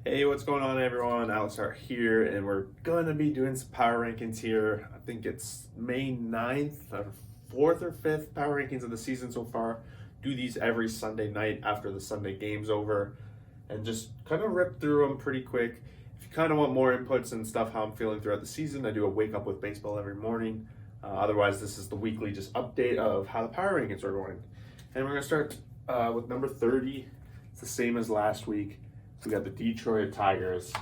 Hey, what's going on, everyone? Alex Hart here, and we're going to be doing some power rankings here. I think it's May 9th, or 4th or 5th power rankings of the season so far. Do these every Sunday night after the Sunday game's over, and just kind of rip through them pretty quick. If you kind of want more inputs and stuff, how I'm feeling throughout the season, I do a wake up with baseball every morning. Otherwise, this is the weekly just update of how the power rankings are going. And we're going to start with number 30. It's the same as last week. We got the Detroit Tigers.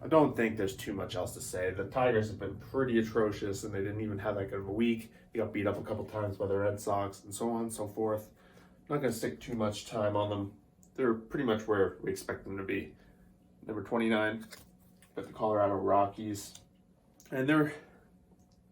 I don't think there's too much else to say. The Tigers have been pretty atrocious, and they didn't even have that good of a week. They got beat up a couple times by the Red Sox, and so on and so forth. I'm not going to stick too much time on them. They're pretty much where we expect them to be. Number 29, got the Colorado Rockies. And they're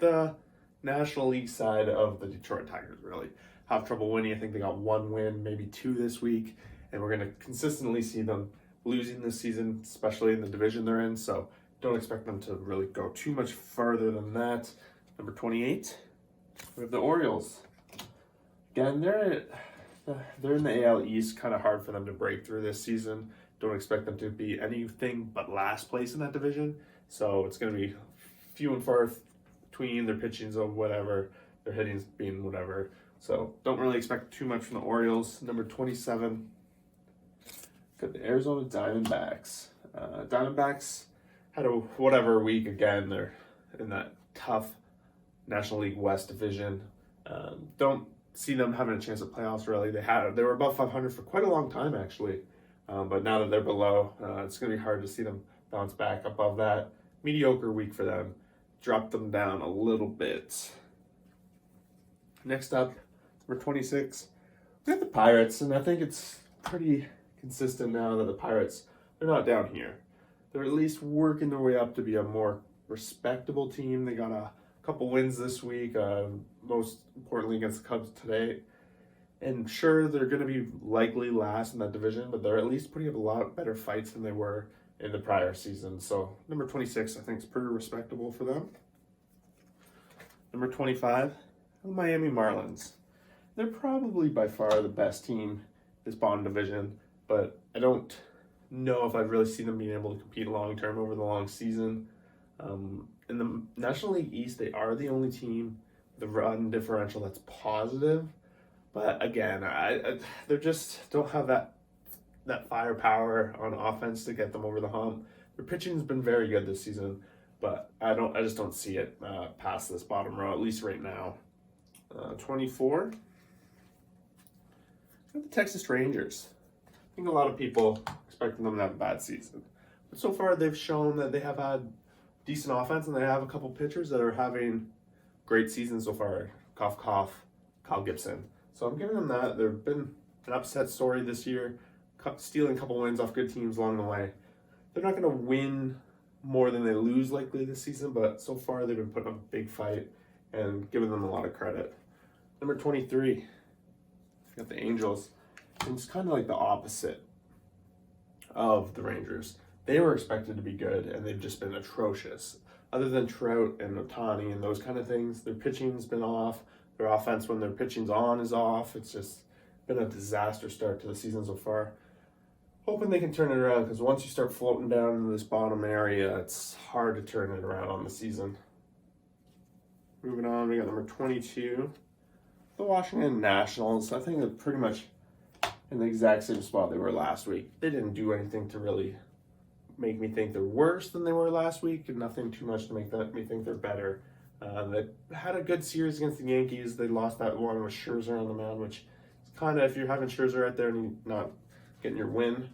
the National League side of the Detroit Tigers, really. Have trouble winning. I think they got one win, maybe two this week. And we're going to consistently see them losing this season, especially in the division they're in, so don't expect them to really go too much further than that. Number 28, we have the Orioles. Again, they're in the AL East, kind of hard for them to break through this season. Don't expect them to be anything but last place in that division, so it's going to be few and far between their pitchings of whatever, their hittings being whatever. So don't really expect too much from the Orioles. Number 27, got the Arizona Diamondbacks. Diamondbacks had a whatever week again. They're in that tough National League West division. Don't see them having a chance at playoffs really. They were above 500 for quite a long time actually, but now that they're below, it's going to be hard to see them bounce back above that. Mediocre week for them. Dropped them down a little bit. Next up, number 26, we have the Pirates, and I think it's pretty consistent now that the Pirates, they're not down here. They're at least working their way up to be a more respectable team. They got a couple wins this week, most importantly against the Cubs today. And sure, they're going to be likely last in that division, but they're at least putting up a lot better fights than they were in the prior season. So number 26, I think, is pretty respectable for them. Number 25, the Miami Marlins. They're probably by far the best team this bottom division, but I don't know if I've really seen them being able to compete long term over the long season. In the National League East, they are the only team with a run differential that's positive, but again, they just don't have that firepower on offense to get them over the hump. Their pitching's been very good this season, but I just don't see it past this bottom row, at least right now. 24, the Texas Rangers. I think a lot of people expecting them to have a bad season, but so far they've shown that they have had decent offense, and they have a couple pitchers that are having great seasons so far. Cough, cough, Kyle Gibson. So I'm giving them that. They've been an upset story this year, stealing a couple wins off good teams along the way. They're not going to win more than they lose likely this season, but so far they've been putting up a big fight and giving them a lot of credit. Number 23, got the Angels. It's kind of like the opposite of the Rangers. They were expected to be good, and they've just been atrocious. Other than Trout and Ohtani and those kind of things, their pitching's been off. Their offense, when their pitching's on, is off. It's just been a disaster start to the season so far. Hoping they can turn it around, because once you start floating down into this bottom area, it's hard to turn it around on the season. Moving on, we got number 22, the Washington Nationals. I think they're pretty much in the exact same spot they were last week. They didn't do anything to really make me think they're worse than they were last week, and nothing too much to make me think they're better. They had a good series against the Yankees. They lost that one with Scherzer on the mound, which is kind of, if you're having Scherzer out there and you're not getting your win,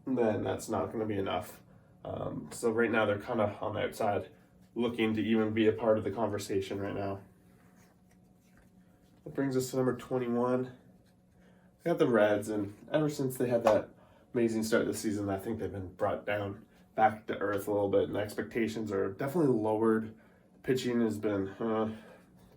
then that's not going to be enough. So right now they're kind of on the outside, looking to even be a part of the conversation right now. That brings us to number 21. We got the Reds, and ever since they had that amazing start to the season, I think they've been brought down back to earth a little bit, and the expectations are definitely lowered. The pitching has been,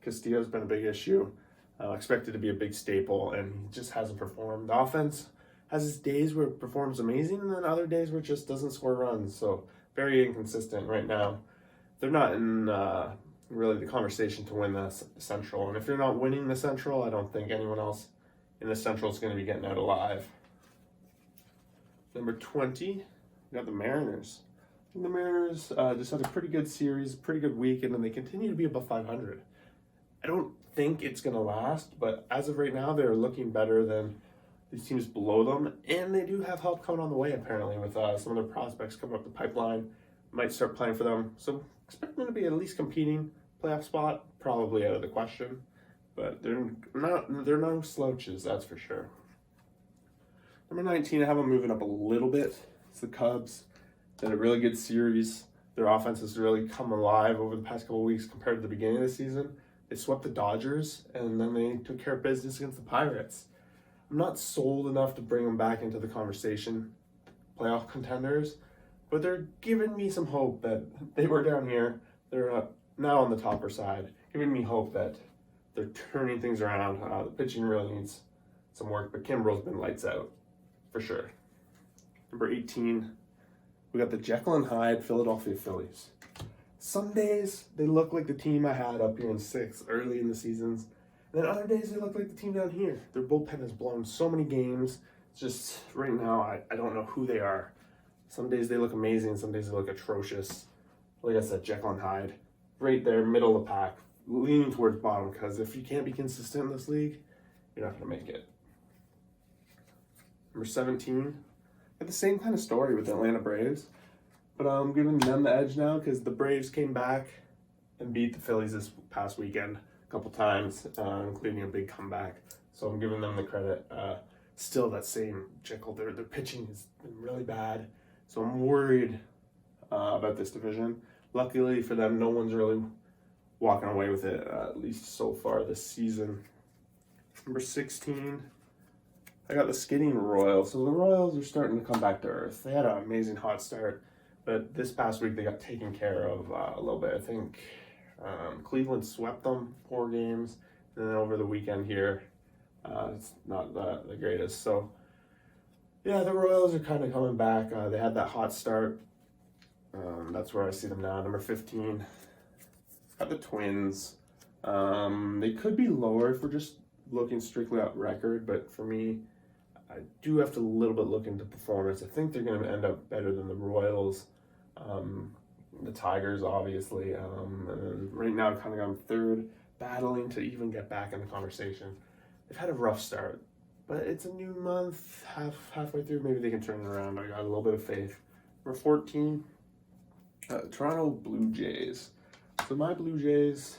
Castillo's been a big issue. Expected to be a big staple, and he just hasn't performed. The offense has its days where it performs amazing, and then other days where it just doesn't score runs. So very inconsistent right now. They're not in really the conversation to win the Central. And if you're not winning the Central, I don't think anyone else in the Central is going to be getting out alive. Number 20, We got the Mariners. And the Mariners just had a pretty good series, pretty good weekend, and they continue to be above 500. I don't think it's going to last, but as of right now, they're looking better than these teams below them, and they do have help coming on the way, apparently, with some of their prospects coming up the pipeline. Might start playing for them, so expect them to be at least competing. Playoff spot, probably out of the question, but they're no slouches, that's for sure. Number 19, I have them moving up a little bit. It's the Cubs. They had a really good series. Their offense has really come alive over the past couple of weeks compared to the beginning of the season. They swept the Dodgers, and then they took care of business against the Pirates. I'm not sold enough to bring them back into the conversation, playoff contenders, but they're giving me some hope that they were down here. They're now on the topper side, giving me hope that they're turning things around. The pitching really needs some work, but Kimbrel's been lights out, for sure. Number 18, we got the Jekyll and Hyde Philadelphia Phillies. Some days they look like the team I had up here in 6th early in the seasons. And then other days they look like the team down here. Their bullpen has blown so many games. It's just right now I don't know who they are. Some days they look amazing, some days they look atrocious. Like I said, Jekyll and Hyde, right there, middle of the pack, leaning towards bottom, because if you can't be consistent in this league, you're not going to make it. Number 17, got the same kind of story with the Atlanta Braves. But I'm giving them the edge now because the Braves came back and beat the Phillies this past weekend a couple times, including a big comeback. So I'm giving them the credit. Still that same Jekyll. Their pitching has been really bad. So I'm worried about this division. Luckily for them, no one's really walking away with it, at least so far this season. Number 16, I got the skidding Royals. So the Royals are starting to come back to earth. They had an amazing hot start. But this past week, they got taken care of a little bit. I think Cleveland swept them 4 games. And then over the weekend here, it's not the greatest. So, yeah, the Royals are kind of coming back. They had that hot start. That's where I see them now. Number 15, got the Twins. They could be lower if we're just looking strictly at record. But for me, I do have to a little bit look into performance. I think they're going to end up better than the Royals. The Tigers, obviously, and right now kind of on 3rd, battling to even get back in the conversation. They've had a rough start, but it's a new month, halfway through, maybe they can turn it around. I got a little bit of faith. Number 14, Toronto Blue Jays. So my Blue Jays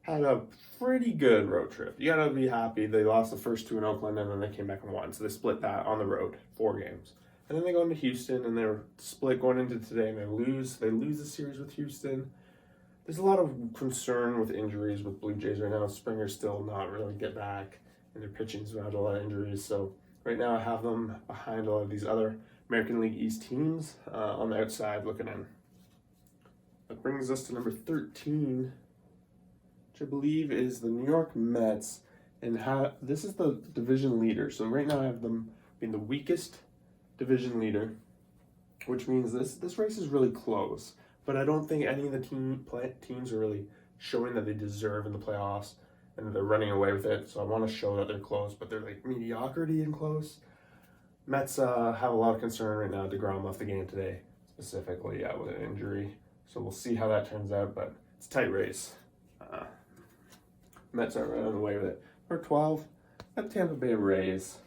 had a pretty good road trip. You gotta be happy. They lost the first 2 in Oakland, and then they came back and won. So they split that on the road, 4 games. And then they go into Houston, and they're split going into today, and they lose. They lose the series with Houston. There's a lot of concern with injuries with Blue Jays right now. Springer's still not really get back, and their pitching's had a lot of injuries. So right now I have them behind a lot of these other American League East teams on the outside looking in. That brings us to number 13, which I believe is the New York Mets. And this is the division leader. So right now I have them being the weakest division leader, which means this race is really close. But I don't think any of the teams are really showing that they deserve in the playoffs and that they're running away with it. So I want to show that they're close, but they're like mediocrity and close. Mets have a lot of concern right now. DeGrom left the game today, specifically with an injury. So we'll see how that turns out, but it's a tight race. Mets aren't running away with it. Number 12, at Tampa Bay Rays.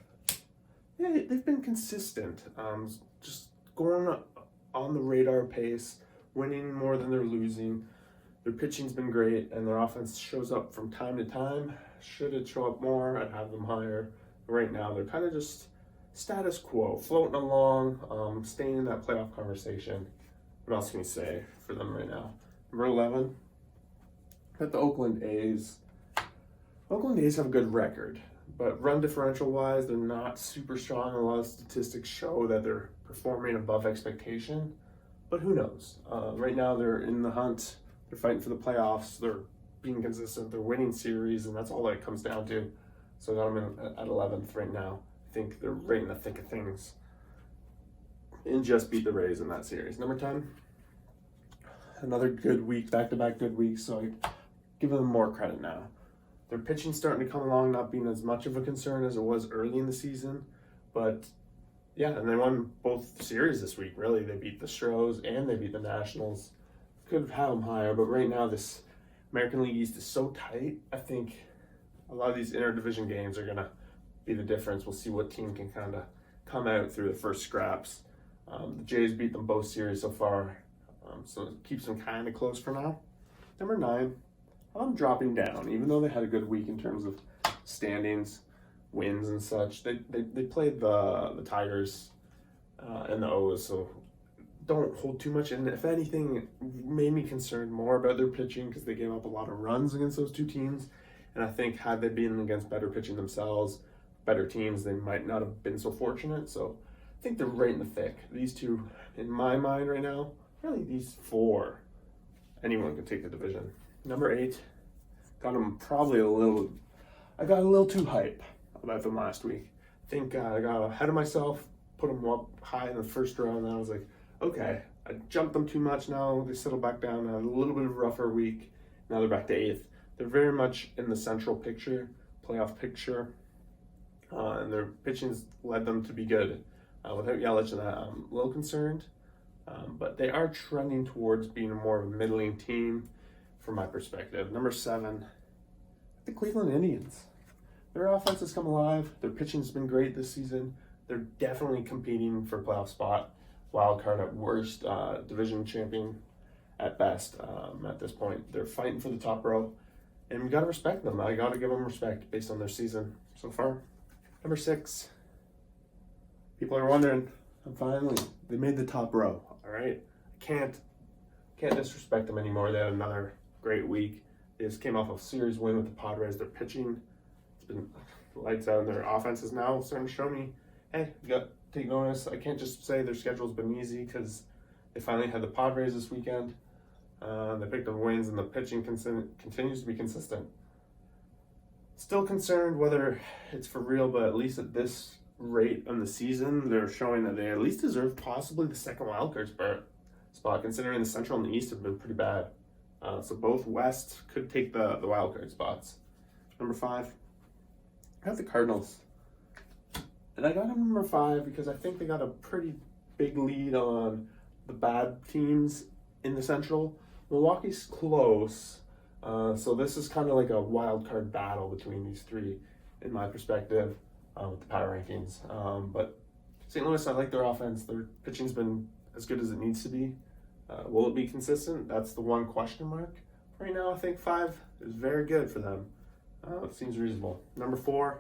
Yeah, they've been consistent. Just going on the radar pace, winning more than they're losing. Their pitching's been great, and their offense shows up from time to time. Should it show up more, I'd have them higher. Right now, they're kind of just status quo, floating along, staying in that playoff conversation. What else can we say for them right now? Number 11, got the Oakland A's. Oakland A's have a good record, but run differential-wise, they're not super strong. A lot of statistics show that they're performing above expectation, but who knows? Right now, they're in the hunt. They're fighting for the playoffs. They're being consistent. They're winning series, and that's all that it comes down to. So I got them at 11th right now. I think they're right in the thick of things. And just beat the Rays in that series. Number 10, another good week, back-to-back good weeks, so I give them more credit now. Their pitching's starting to come along, not being as much of a concern as it was early in the season, but Yeah, and they won both series this week, really. They beat the Astros and they beat the Nationals. Could have had them higher, but right now this American League East is so tight. I think a lot of these interdivision games are going to be the difference. We'll see what team can kind of come out through the first scraps. The Jays beat them both series so far, so it keeps them kind of close for now. Number 9, I'm dropping down, even though they had a good week in terms of standings, wins, and such. They played the Tigers and the O's, so don't hold too much in. If anything, it made me concerned more about their pitching because they gave up a lot of runs against those two teams. And I think had they been against better pitching themselves, better teams, they might not have been so fortunate. So I think they're right in the thick. These two, in my mind right now, really these 4, anyone can take the division. Number 8, got them probably I got a little too hype about them last week. I think I got ahead of myself, put them up high in the first round, and I was like, okay, I jumped them too much now. They settled back down, had a little bit of a rougher week. Now they're back to 8th. They're very much in the central picture, playoff picture, and their pitching's led them to be good. Without Yelich and that, I'm a little concerned, but they are trending towards being more of a middling team from my perspective. Number 7, the Cleveland Indians. Their offense has come alive. Their pitching's been great this season. They're definitely competing for a playoff spot. Wild card at worst, division champion at best at this point. They're fighting for the top row, and we got to respect them. I got to give them respect based on their season so far. Number 6, people are wondering, they made the top row, all right? Can't disrespect them anymore. They had another great week. They just came off a series win with the Padres. Their pitching, it's been lights out, and their offense is now starting to show me, hey, you got to take notice. I can't just say their schedule's been easy because they finally had the Padres this weekend. They picked up wins, and the pitching continues to be consistent. Still concerned whether it's for real, but at least at this rate in the season, they're showing that they at least deserve possibly the second wildcard spot, considering the Central and the East have been pretty bad. So both West could take the wildcard spots. Number 5, I have the Cardinals. And I got them number 5 because I think they got a pretty big lead on the bad teams in the Central. Milwaukee's close, so this is kind of like a wild card battle between these 3, in my perspective, with the power rankings. But St. Louis, I like their offense. Their pitching's been as good as it needs to be. Will it be consistent? That's the one question mark. Right now, I think 5 is very good for them. It seems reasonable. Number 4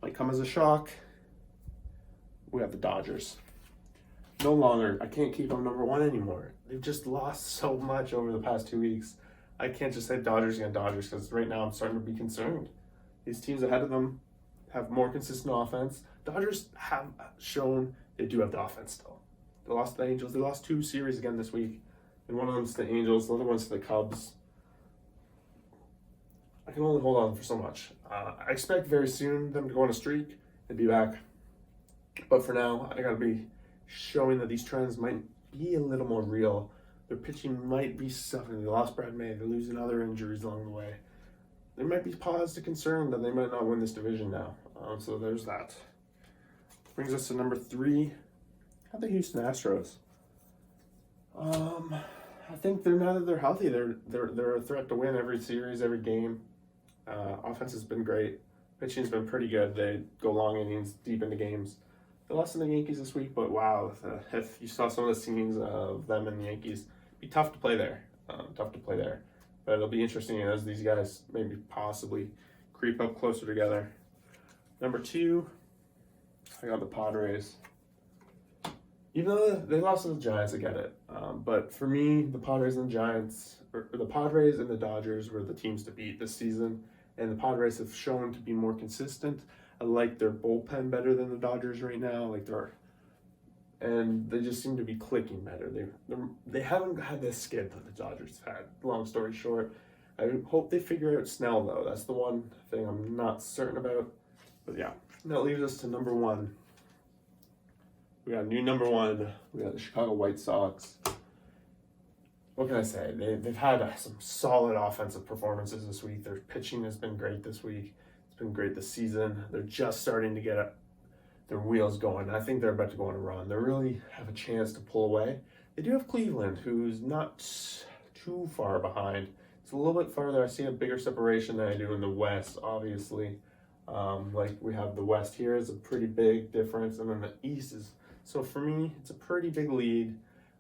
might come as a shock. We have the Dodgers. No longer, I can't keep them number 1 anymore. They've just lost so much over the past 2 weeks. I can't just say Dodgers against Dodgers because right now I'm starting to be concerned. These teams ahead of them have more consistent offense. Dodgers have shown they do have the offense still. They lost to the Angels. They lost 2 series again this week. And one of them's to the Angels, the other one's to the Cubs. I can only hold on for so much. I expect very soon them to go on a streak and be back. But for now, I gotta be showing that these trends might be a little more real. Their pitching might be suffering. They lost Brad May. They're losing other injuries along the way. There might be pause to concern that they might not win this division now. So there's that. Brings us to number 3. I have the Houston Astros. I think now that they're healthy, they're a threat to win every series, every game. Offense has been great. Pitching's been pretty good. They go long innings, deep into games. They lost to the Yankees this week, but wow, if you saw some of the scenes of them and the Yankees, it'd be tough to play there. But it'll be interesting as these guys maybe possibly creep up closer together. Number 2, I got the Padres. Even though they lost to the Giants, I get it. But for me, the Padres and the Giants, or the Padres and the Dodgers were the teams to beat this season. And the Padres have shown to be more consistent. I like their bullpen better than the Dodgers right now. And they just seem to be clicking better. They haven't had this skid that the Dodgers had. Long story short, I hope they figure out Snell though. That's the one thing I'm not certain about. But yeah, that leaves us to number 1. We got a new number 1. We got the Chicago White Sox. What can I say? They've had some solid offensive performances this week. Their pitching has been great this week. It's been great this season. They're just starting to get their wheels going. I think they're about to go on a run. They really have a chance to pull away. They do have Cleveland, who's not too far behind. It's a little bit farther. I see a bigger separation than I do in the West, obviously. Like we have the West here is a pretty big difference, and then the East is, so for me, it's a pretty big lead.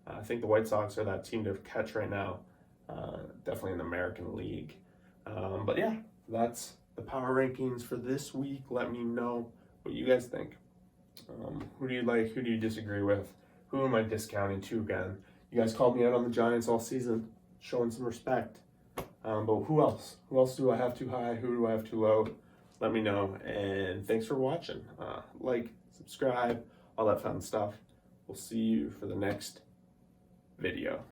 I think the White Sox are that team to catch right now, definitely in the American League. But yeah, that's the power rankings for this week. Let me know what you guys think. Who do you like? Who do you disagree with? Who am I discounting to again? You guys called me out on the Giants all season, showing some respect. But who else? Who else do I have too high? Who do I have too low? Let me know. And thanks for watching. Like, subscribe, all that fun stuff. We'll see you for the next video.